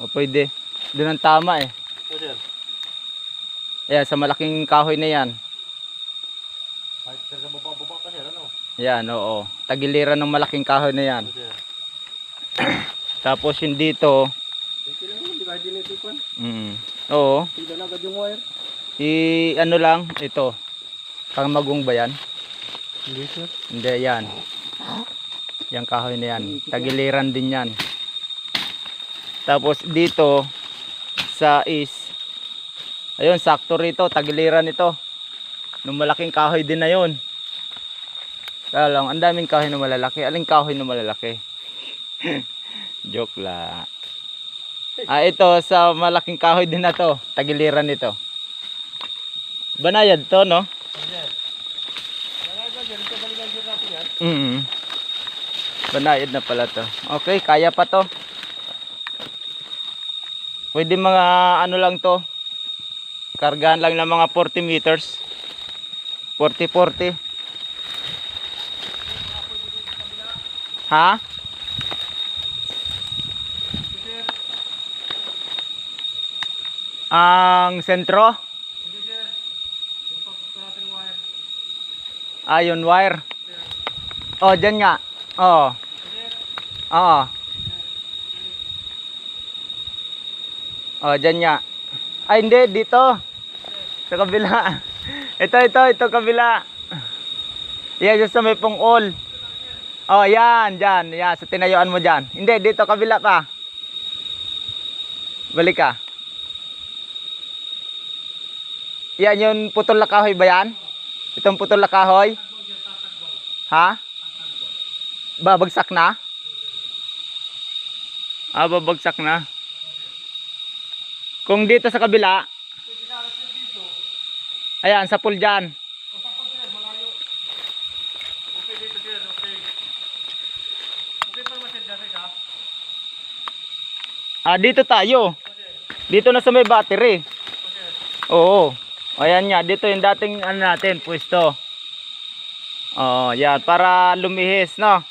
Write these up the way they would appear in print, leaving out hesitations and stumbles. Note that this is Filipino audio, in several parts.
O pwede. Doon ang tama eh. O sir. Ayan, sa malaking kahoy na yan. Kahit sir sa baba ka sir, ano? Yan, oo. Tagiliran ng malaking kahoy na yan. O sir. Tapos yung dito. Okay lang naman, di kahit din ito kwan. Oo. Tignan agad yung wire. Ano lang, ito. Pangmagong ba yan? Hindi sir. Hindi, yan. Yang kahoy na yan. Tagiliran din yan. Tapos dito, sa ayun, sakto rito. Tagiliran ito. Nung malaking kahoy din na yun. Kaya lang, ang daming kahoy na malalaki. Aling kahoy na malalaki? Joke lang. Ito, sa malaking kahoy din na to. Tagiliran ito. Banayad to, no? Banayad na pala to. Okay, kaya pa to. Pwede mga ano lang to. Kargahan lang ng mga 40 meters. 40-40. Ha? Ang sentro? Yun wire. Oh, dyan nga. Oo. Oo. Oh, dyan nga. Ay, hindi. Dito. Sa kabila. Ito. Kabila. Yan, sa may pungol. Oh, yan. Dyan. Yan. Sa tinayuan mo dyan. Hindi. Dito. Kabila pa. Balik ka. Yan. Yung putol na kahoy ba yan? Itong putol na kahoy? Ha? Babagsak na? Babagsak na. Kung dito sa kabila, ayan, sa pool dyan. Okay dito sir, okay. Okay pa naman sir, dyan ka? Dito tayo. Dito na sa may battery. Oo. Ayan nga, dito yung dating ano natin, pwesto. Oh, yan, para lumihis, no?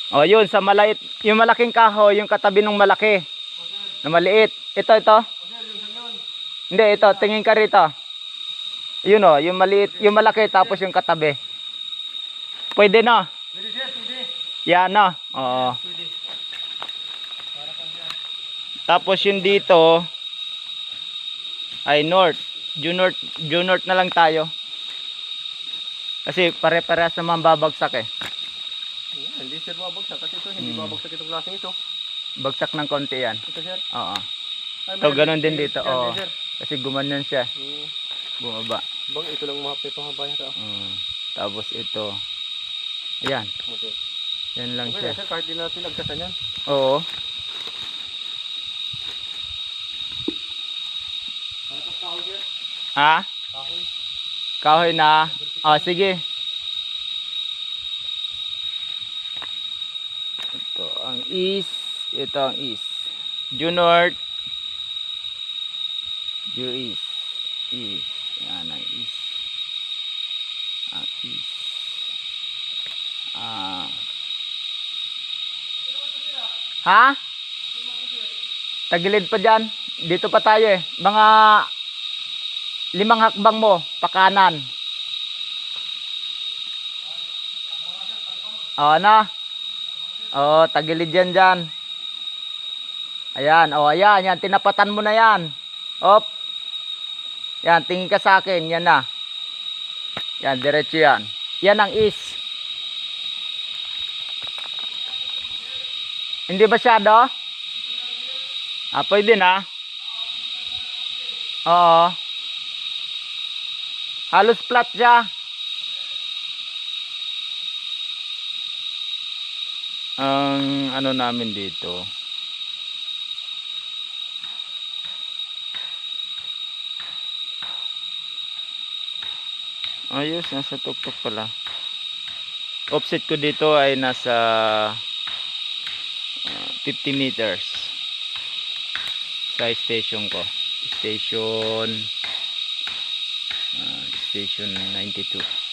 Oh, yun, sa maliit, yung malaking kahoy, yung katabi ng malaki. Na maliit. Ito. Hindi, ito, tingin ka rito. Yun oh, yung maliit, yung malaki, tapos yung katabi. Pwede na. Pwede sir, pwede. Yan no. Oo. Tapos yung dito ay north. Due north na lang tayo. Kasi pare-parehas naman babagsak eh. Hindi sir babagsak kasi ito, hindi babagsak itong klaseng ito. Bagsak ng konti yan. Ito sir. Oo. Ay, So ganun din dito. yan, Oo. sir. Kasi gumanon siya. Bumaba. Bang ito lang mahapit itong habayan ka. Tapos ito. Ayan. Okay. Yan lang Okay siya. sir, kahit di natin nagkasan yan. Oo. Ano pa kahoy sir? Ha? Kahoy. Kahoy na. Sige. Ito ang east. Ito ang east. Due north. Due east. East. Yan ang east. Ang east. Ha? Tagilid pa dyan. Dito pa tayo eh. Mga 5 hakbang mo. Pakanan. Na. Tagilid yan dyan. Ayan. Ayan. Yan. Tinapatan mo na yan. Op. Yan. Tingin ka sa akin. Yan na. Yan. Diretso yan. Yan ang east. Hindi masyado? Pwede na. Oo. Halos flat siya. Ang ano namin dito. Ayos, nasa tuktok pala. Offset ko dito ay nasa 50 meters sa station ko. Station 92.